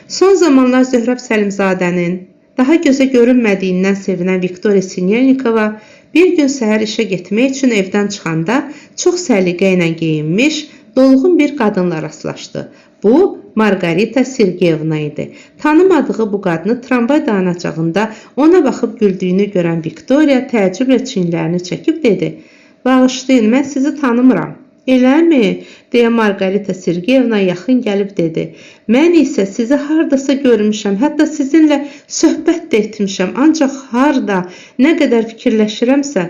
Son zamanlar Zöhrəb Səlimzadənin daha gözə görünmədiyindən sevinən Viktoriya Sinelnikova bir gün səhər işə getmək üçün evdən çıxanda çox səliqə ilə geyinmiş, dolğun bir qadınla rastlaşdı. Bu, Margarita Sergeyevna idi. Tanımadığı bu qadını tramvay dayanacağında ona baxıb güldüyünü görən Viktoriya təəccüblə çiyinlərini çəkib dedi: "Bağışlayın, mən sizi tanımıram." "Eləmi?" deyə Margarita Sergeyevna yaxın gəlib dedi. "Mən isə sizi hardasa görmüşəm, hətta sizinlə söhbət də etmişəm, ancaq harda, nə qədər fikirləşirəmsə,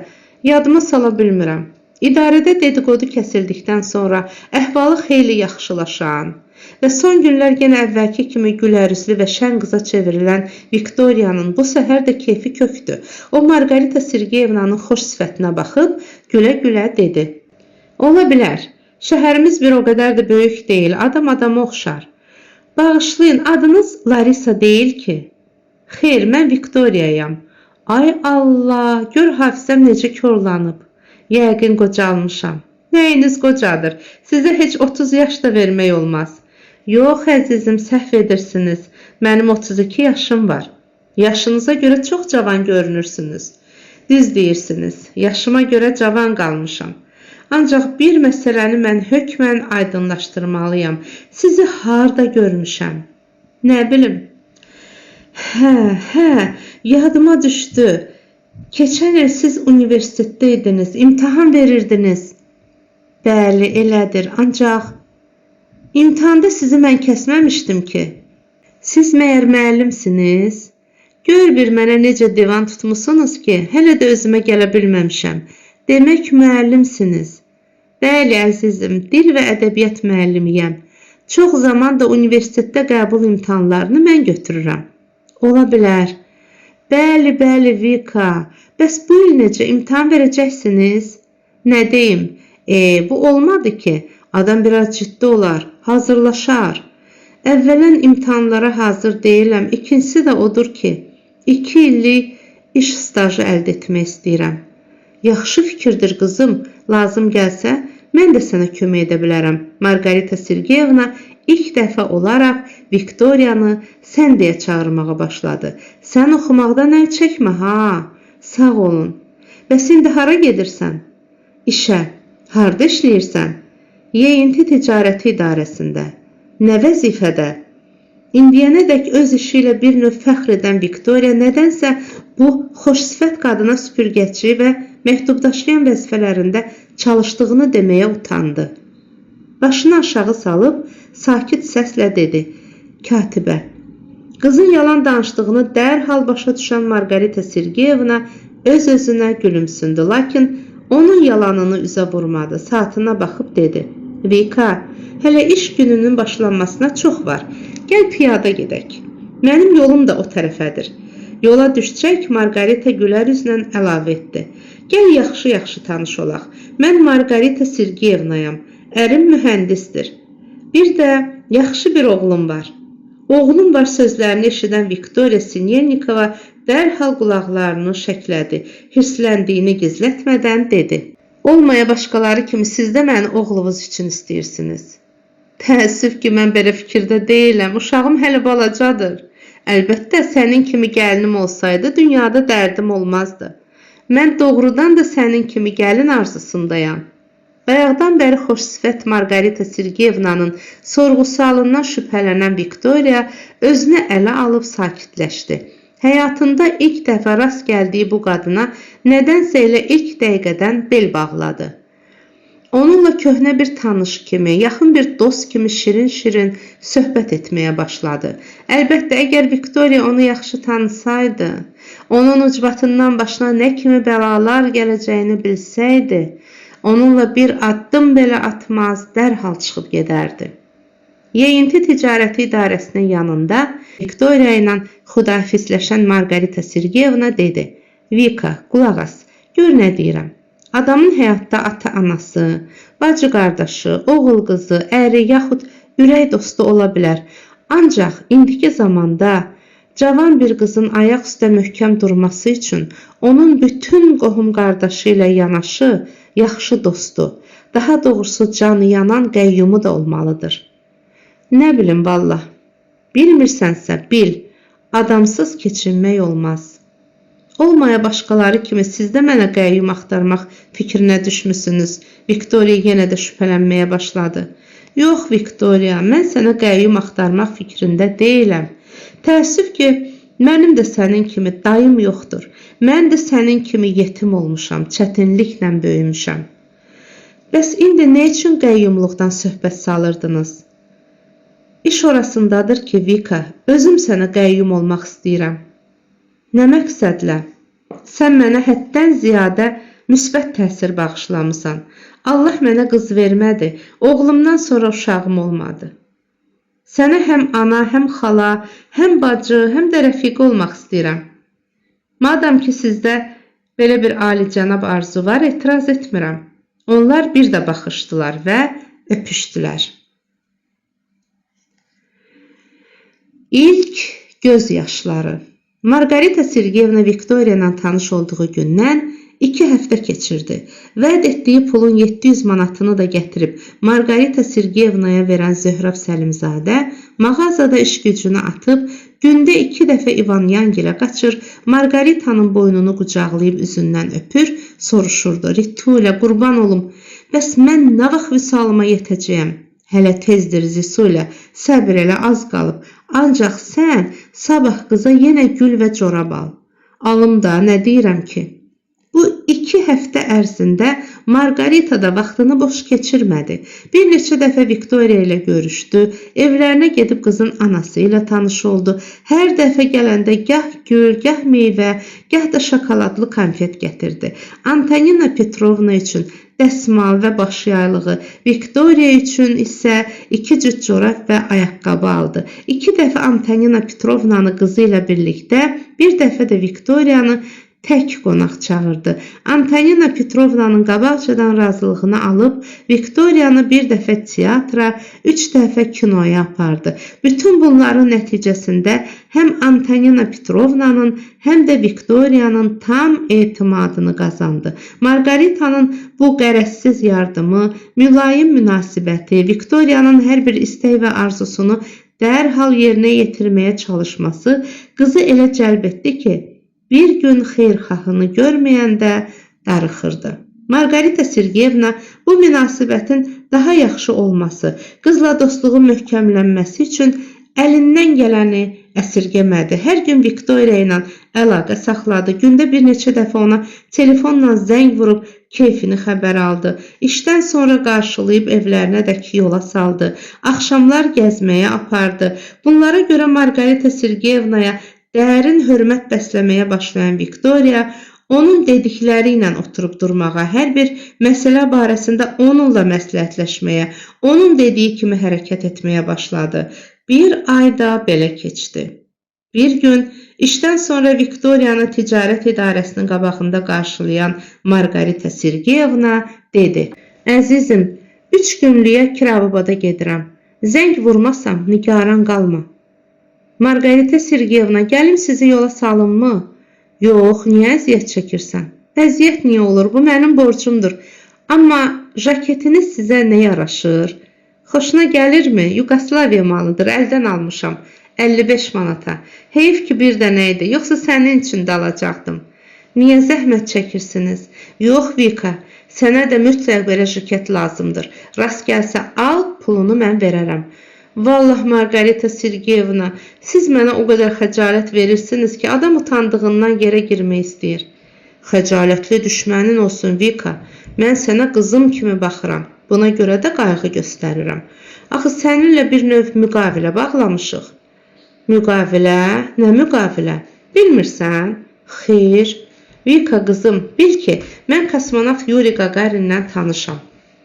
yadıma sala bilmirəm." İdarədə dedikodu kəsildikdən sonra əhvalı xeyli yaxşılaşan və son günlər yenə əvvəlki kimi gülərüzlü və şən qıza çevrilən Viktoriyanın bu səhər də keyfi kökdü. O, Margarita Sergeyevnanın xoş sifətinə baxıb gülə-gülə dedi: "Ola bilər. Şəhərimiz bir o qədər də böyük deyil, adam adama oxşar. Bağışlayın, adınız Larisa deyil ki." "Xeyr, mən Viktoriyayam." "Ay Allah, gör hafizəm necə korlanıb. Yəqin qocalmışam." "Nəyiniz qocadır? Sizə heç 30 yaş da vermək olmaz." "Yox əzizim, səhv edirsiniz. Mənim 32 yaşım var." "Yaşınıza görə çox cavan görünürsünüz." "Düz deyirsiniz. Yaşıma görə cavan qalmışam. Ancaq bir məsələni mən hökmən aydınlaşdırmalıyam. Sizi harda görmüşəm?" "Nə bilim." Hə, yadıma düşdü. Keçən il siz universitetdə idiniz, imtahan verirdiniz." "Bəli, elədir, ancaq imtahanda sizi mən kəsməmişdim ki." "Siz məyər müəllimsiniz? Gör bir mənə necə divan tutmusunuz ki, hələ də özümə gələ bilməmişəm. Demək müəllimsiniz." "Bəli əzizim, dil və ədəbiyyat müəllimiyəm. Çox zaman da universitetdə qəbul imtahanlarını mən götürürəm." "Ola bilər." "Bəli, Vika. Bəs bu il necə imtahan verəcəksiniz?" "Nə deyim? Bu olmadı ki. Adam biraz ciddi olar, hazırlaşar." "Əvvələn imtahanlara hazır deyiləm. İkincisi də odur ki, 2 illik iş stajı əldə etmək istəyirəm." "Yaxşı fikirdir qızım. Lazım gəlsə, mən də sənə kömək edə bilərəm." Margarita Sergeyevna ilk dəfə olaraq Viktoriyanı sən deyə çağırmağa başladı. "Sən oxumaqdan əl çəkmə ha. Sağ olun. Bəs indi hara gedirsən?" "İşə." "Harda işləyirsən?" Yeyinti Ticarəti İdarəsində. Nə vəzifədə? İndiyənədək öz işi ilə bir növ fəxr edən Viktoriya nədənsə bu xoşsifət qadına süpürgəçi və məktubdaşıyan vəzifələrində çalışdığını deməyə utandı. Başını aşağı salıb sakit səslə dedi: "Katibə." Qızın yalan danışdığını dərhal başa düşən Margarita Sergeyevna öz-özünə gülümsündü, lakin onun yalanını üzə vurmadı. Saatına baxıb dedi: "Vika, hələ iş gününün başlanmasına çox var. Gəl piyada gedək. Mənim yolum da o tərəfədir." Yola düşcək, Margarita gülər üzlə əlavə etdi: "Gəl yaxşı-yaxşı tanış olaq. Mən Margarita Sergeyevnayam. Ərim mühəndisdir. Bir də yaxşı bir oğlum var." "Oğlum var" sözlərini eşidən Viktoriya Sinelnikova dərhal qulaqlarını şəklədi. Hirsləndiyini gizlətmədən dedi: "Olmaya başqaları kimi siz də məni oğlunuz üçün istəyirsiniz." "Təəssüf ki, mən belə fikirdə deyiləm. Uşağım hələ balacadır. Əlbəttə, sənin kimi gəlinim olsaydı dünyada dərdim olmazdı. Mən doğrudan da sənin kimi gəlin arzusundayam." Bayaqdan bəri xoşsifət Margarita Sergeyevnanın sorğu-sualından şübhələnən Viktoriya özünü ələ alıb sakitləşdi. Həyatında ilk dəfə rast gəldiyi bu qadına nədənsə elə ilk dəqiqədən bel bağladı. Onunla köhnə bir tanış kimi, yaxın bir dost kimi şirin-şirin söhbət etməyə başladı. Əlbəttə, əgər Viktoriya onu yaxşı tanısaydı, onun ucbatından başına nə kimi bəlalar gələcəyini bilsəydi, onunla bir addım belə atmaz, dərhal çıxıb gedərdi. Yeyinti Ticarəti İdarəsinin yanında Viktoriya ilə xudahafizləşən Margarita Sergeyevna dedi: "Vika, qulaq as, gör nə deyirəm. Adamın həyatda ata-anası, bacı-qardaşı, oğul-qızı, əri yaxud ürək dostu ola bilər. Ancaq indiki zamanda cavan bir qızın ayaq üstə möhkəm durması üçün onun bütün qohum-qardaşı ilə yanaşı yaxşı dostu, daha doğrusu canı yanan qəyyumu da olmalıdır." "Nə bilim vallah. Bilmirsənsə bil, adamsız keçinmək olmaz." "Olmaya başqaları kimi siz də mənə qəyyum axtarmaq fikrinə düşmüsünüz?" Viktoriya yenə də şübhələnməyə başladı. "Yox Viktoriya, mən sənə qəyyum axtarmaq fikrində deyiləm. Təəssüf ki, mənim də sənin kimi dayım yoxdur. Mən də sənin kimi yetim olmuşam, çətinliklə böyümüşəm." "Bəs indi nə üçün qəyyumluqdan söhbət salırdınız?" "İş orasındadır ki, Vika, özüm sənə qəyyum olmaq istəyirəm." "Nə məqsədlə?" "Sən mənə həddən ziyadə müsbət təsir bağışlamısan. Allah mənə qız vermədi, oğlumdan sonra uşağım olmadı. Sənə həm ana, həm xala, həm bacı, həm də rəfiqə olmaq istəyirəm." "Madam ki, sizdə belə bir alicənab arzu var, etiraz etmirəm." Onlar bir də baxışdılar və öpüşdülər. İlk göz yaşları. Margarita Sergeyevna Viktoriya ilə tanış olduğu gündən 2 həftə keçirdi. Vəd etdiyi pulun 700 manatını da gətirib Margarita Sergeyevnaya verən Zöhrəb Səlimzadə mağazada iş gücünü atıb gündə 2 dəfə İvanyangilə qaçır, Margaritanın boynunu qucaqlayıb üzündən öpür, soruşurdu: "Ritulə, qurban olum, bəs mən nə vaxt vüsalıma yetəcəyəm?" "Hələ tezdir Zisulə, səbr elə, az qalıb. Ancaq sən sabah qıza yenə gül və corab al." "Alım da, nə deyirəm ki?" Bu 2 həftə ərzində Margarita da vaxtını boş keçirmədi. Bir neçə dəfə Viktoriya ilə görüşdü, evlərinə gedib qızın anası ilə tanış oldu. Hər dəfə gələndə gah gül, gah meyvə, gah da şokoladlı konfet gətirdi. Antonina Petrovna üçün dəsmal və baş yaylığı, Viktoriya üçün isə 2 cüt corab və ayaqqabı aldı. 2 dəfə Antonina Petrovnanı qızı ilə birlikdə, bir dəfə də Viktoriyanı tək qonaq çağırdı. Antonina Petrovnanın qabaqcadan razılığını alıb, Viktoriyanı bir dəfə teatra, 3 dəfə kinoya apardı. Bütün bunların nəticəsində həm Antonina Petrovnanın, həm də Viktoriyanın tam etimadını qazandı. Margaritanın bu qərəzsiz yardımı, mülayim münasibəti, Viktoriyanın hər bir istək və arzusunu dərhal yerinə yetirməyə çalışması qızı elə cəlb etdi ki, bir gün xeyirxahını görməyəndə darıxırdı. Margarita Sergeyevna bu münasibətin daha yaxşı olması, qızla dostluğun möhkəmlənməsi üçün əlindən gələni əsirgəmədi. Hər gün Viktoriya ilə əlaqə saxladı. Gündə bir neçə dəfə ona telefonla zəng vurub keyfini xəbər aldı. İşdən sonra qarşılayıb evlərinədək yola saldı. Axşamlar gəzməyə apardı. Bunlara görə Margarita Sergeyevnaya dərin hörmət bəsləməyə başlayan Viktoriya onun dedikləri ilə oturub durmağa, hər bir məsələ barəsində onunla məsləhətləşməyə, onun dediyi kimi hərəkət etməyə başladı. Bir ay da belə keçdi. Bir gün işdən sonra Viktoriyanı ticarət idarəsinin qabağında qarşılayan Margarita Sergeyevna dedi: "Əzizim, 3 günlüyə Kirovobada gedirəm. Zəng vurmasam nigaran qalma." "Margarita Sergeyevna, gəlim sizi yola salınmı?" "Yox, niyə əziyyət çəkirsən?" "Əziyyət niyə olur? Bu mənim borcumdur. Amma jaketiniz sizə nə yaraşır? Xoşuna gəlirmi? Yugoslaviya malıdır, əldən almışam. 55 manata. Heyif ki bir dənə idi, yoxsa sənin üçün də alacaqdım." "Niyə zəhmət çəkirsiniz?" "Yox Vika, sənə də mütləq belə jaket lazımdır. Rast gəlsə al, pulunu mən verərəm." "Vallah Margarita Sergeyevna, siz mənə o qədər xəcalət verirsiniz ki, adam utandığından yerə girmək istəyir." "Xəcalətli düşmənin olsun Vika. Mən sənə qızım kimi baxıram. Buna görə də qayğı göstərirəm. Axı səninlə bir növ müqavilə bağlamışıq." "Müqavilə? Nə müqavilə? Bilmirsən?" "Xeyr. Vika qızım, bil ki, mən kosmonavt Yuri Gagarinlə tanışam.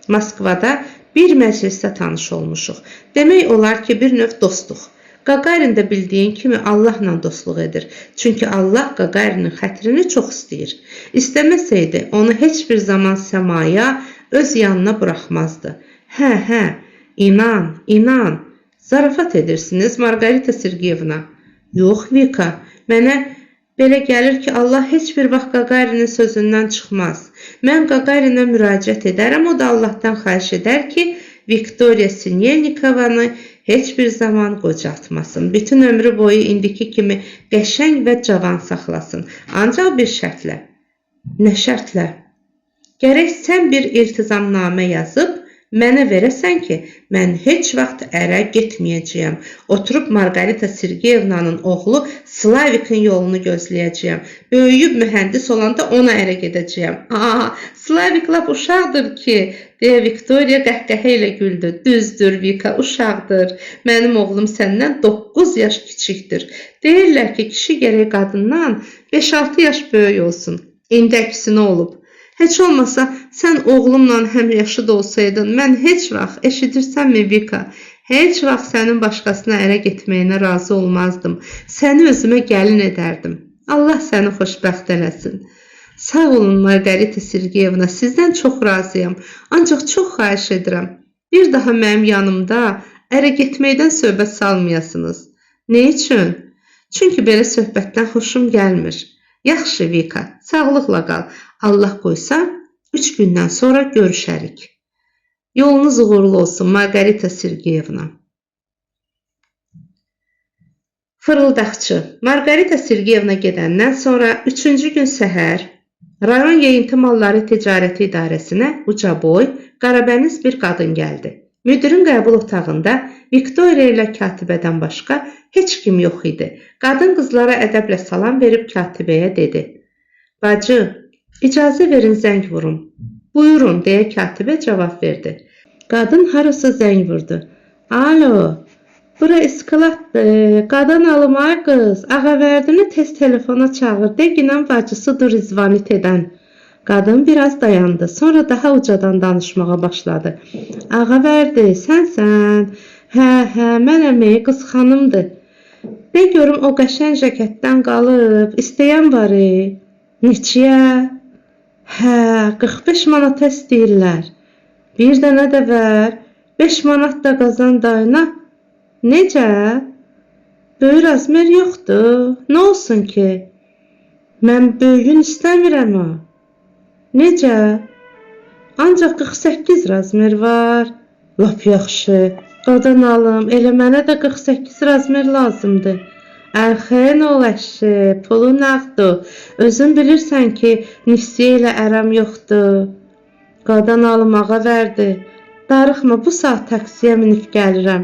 Moskvada bir məclisdə tanış olmuşuq. Demək olar ki, bir növ dostuq. Gagarin də bildiyin kimi Allahla dostluq edir. Çünki Allah Gagarinin xətrini çox istəyir. İstəməsəydi, onu heç bir zaman səmaya, öz yanına buraxmazdı." Hə, inan, inan. "Zarafat edirsiniz Margarita Sergeyevna." "Yox Vika, mənə belə gəlir ki, Allah heç bir vaxt Gagarinin sözündən çıxmaz. Mən Gagarinə müraciət edərəm, o da Allahdan xahiş edər ki, Viktoriya Sinyelnikovanı heç bir zaman qocaltmasın. Bütün ömrü boyu indiki kimi qəşəng və cavan saxlasın. Ancaq bir şərtlə." "Nə şərtlə?" "Gərək sən bir iltizamnamə yazıb mənə verəsən ki, mən heç vaxt ərə getməyəcəyəm. Oturub Margarita Sergeyevnanın oğlu Slavikin yolunu gözləyəcəyəm. Böyüyüb mühəndis olanda ona ərə gedəcəyəm." "Aa, Slavik lap uşaqdır ki," deyə Viktoriya qəhqəhə ilə güldü. "Düzdür Vika, uşaqdır. Mənim oğlum səndən 9 yaş kiçikdir. Deyirlər ki, kişi gərək qadından 5-6 yaş böyük olsun. İndi əksinə olub. Heç olmasa sən oğlumla həmyaşıd olsaydın, mən heç vaxt, eşidirsənmi Vika, heç vaxt sənin başqasına ərə getməyinə razı olmazdım. Səni özümə gəlin edərdim. Allah səni xoşbəxt eləsin." "Sağ olun Margarita Sergeyevna, sizdən çox razıyam. Ancaq çox xahiş edirəm. Bir daha mənim yanımda ərə getməkdən söhbət salmayasınız." "Nə üçün?" "Çünki belə söhbətdən xoşum gəlmir." "Yaxşı Vika, sağlıqla qal. Allah qoysa 3 gündən sonra görüşərik." "Yolunuz uğurlu olsun Margarita Sergeyevna." Fırıldaqçı Margarita Sergeyevna gedəndən sonra 3-cü gün səhər rayon yeyinti malları ticarəti idarəsinə ucaboy, qarabəniz bir qadın gəldi. Müdirin qəbul otağında Viktoriya ilə katibədən başqa heç kim yox idi. Qadın qızlara ədəblə salam verib katibəyə dedi: "Bacı, icazə verin zəng vurum." "Buyurun," deyə katibə cavab verdi. Qadın harasa zəng vurdu. "Alo, bura İskılatdır. Qadan alım ay qız. Ağavērdini tez telefona çağır. Deginən bacısıdır rizvanit edən." Qadın biraz dayandı. Sonra daha ucadan danışmağa başladı. "Ağavərdi, sənsən? Hə, mənəm, qız xanımdır. De görüm o qəşəng jaketdən qalıb. İstəyən var. Neçəyə?" "Hə, 45 manata istəyirlər." "Bir dənə də ver. 5 manat da qazan dayına." "Necə?" "Böyük razmer yoxdur. Nə olsun ki?" "Mən böyüyün istəmirəm ha." "Necə?" "Ancaq 48 razmer var." "Lap yaxşı. Qadan alım. Elə mənə də 48 razmer lazımdır." "Əxi, nə oləşi, pulu nağdır. Özün bilirsən ki, nisiyə ilə ərəm yoxdur." "Qadan alım ağa verdi. Darıxma, bu saat taksiyə minib gəlirəm.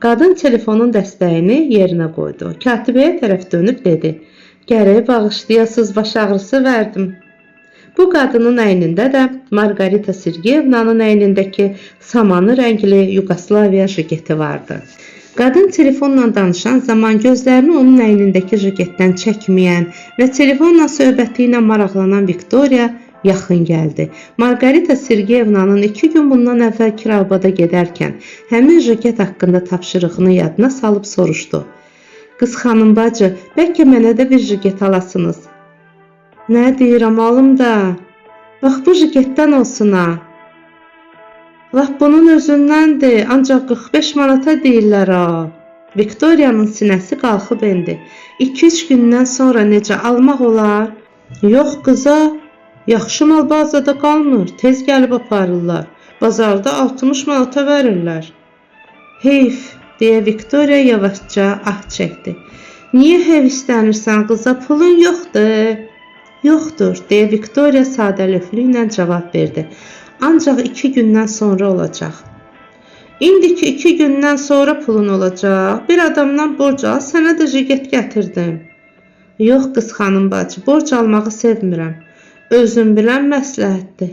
Qadın telefonun dəstəyini yerinə qoydu. Katibəyə tərəf dönüb dedi: "Gərək bağışlayasınız, baş ağrısı verdim." Bu qadının əynində də Margarita Sergeyevnanın əynindəki samanı rəngli Yugoslaviya jiketi vardı. Qadın telefonla danışan zaman gözlərini onun əynindəki jiketdən çəkməyən və telefonla söhbəti ilə maraqlanan Viktoriya yaxın gəldi. Margarita Sergeyevnanın 2 gün bundan əvvəl Kirovada gedərkən həmin jiket haqqında tapşırığını yadına salıb soruşdu. "Qız xanım bacı, bəlkə mənə də bir jiket alasınız?" "Nə deyirəm, alım da. Bax bu jiketdən olsun ha. Lap bunun özündəndir, ancaq 45 manata deyirlər ha." Viktoriyanın sinəsi qalxıb endi. 2-3 gündən sonra necə almaq olar? "Yox qıza, yaxşı mal bazada qalmır, tez gəlib aparırlar. Bazarda 60 manata verirlər." "Heyf," deyə Viktoriya yavaşca ah çəkdi. "Niyə hevslənirsən qıza, pulun yoxdur?" "Yoxdur," deyə Viktoriya sadəlövhlüklə cavab verdi. "Ancaq 2 gündən sonra olacaq." "İndiki 2 gündən sonra pulun olacaq. Bir adamdan borc al, sənə də jiket gətirdim." "Yox qız xanım bacı, borc almağı sevmirəm. Özün bilən məsləhətdir."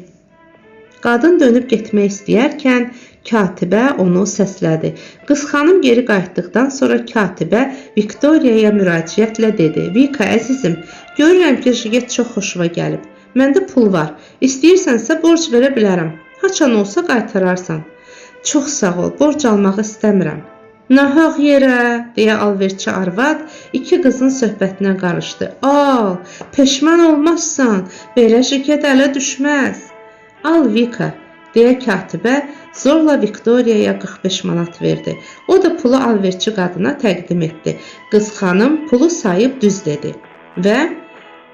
Qadın dönüb getmək istəyərkən katibə onu səslədi. Qız xanım geri qayıtdıqdan sonra katibə Viktoriyaya müraciətlə dedi: "Vika əzizim, görürəm ki, jiket çox xoşuma gəlib. Məndə pul var. İstəyirsənsə borc verə bilərəm. Haçan olsa qaytararsan." "Çox sağ ol, borc almağı istəmirəm." "Nahaq yerə," deyə alverçi arvad 2 qızın söhbətinə qarışdı. "Al, peşman olmazsan, belə jiket ələ düşməz." "Al Vika," deyə katibə zorla Viktoriyaya 45 manat verdi. O da pulu alverçi qadına təqdim etdi. Qız xanım pulu sayıb düz dedi və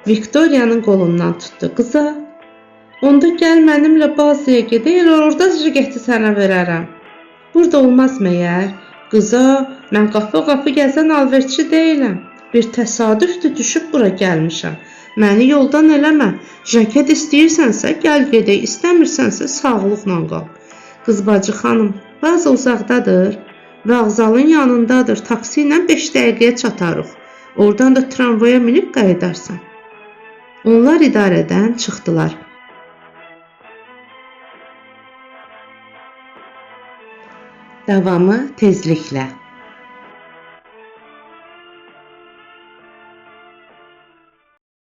Viktoriyanın qolundan tutdu. "Qıza, onda gəl mənimlə bazaya gedək, orada jiketi sənə verərəm." "Burada olmaz məyər? Qıza, mən qapı-qapı gəzən alverçi deyiləm. Bir təsadüfdür düşüb bura gəlmişəm. Məni yoldan eləmə. Jaket istəyirsənsə gəl gedək, istəmirsənsə sağlıqla qal." "Qız bacı xanım, baza uzaqdadır. Vağzalın yanındadır. Taksi ilə 5 dəqiqəyə çatarıq. Oradan da tramvaya minib qayıdarsan." Onlar idarədən çıxdılar. Davamı tezliklə.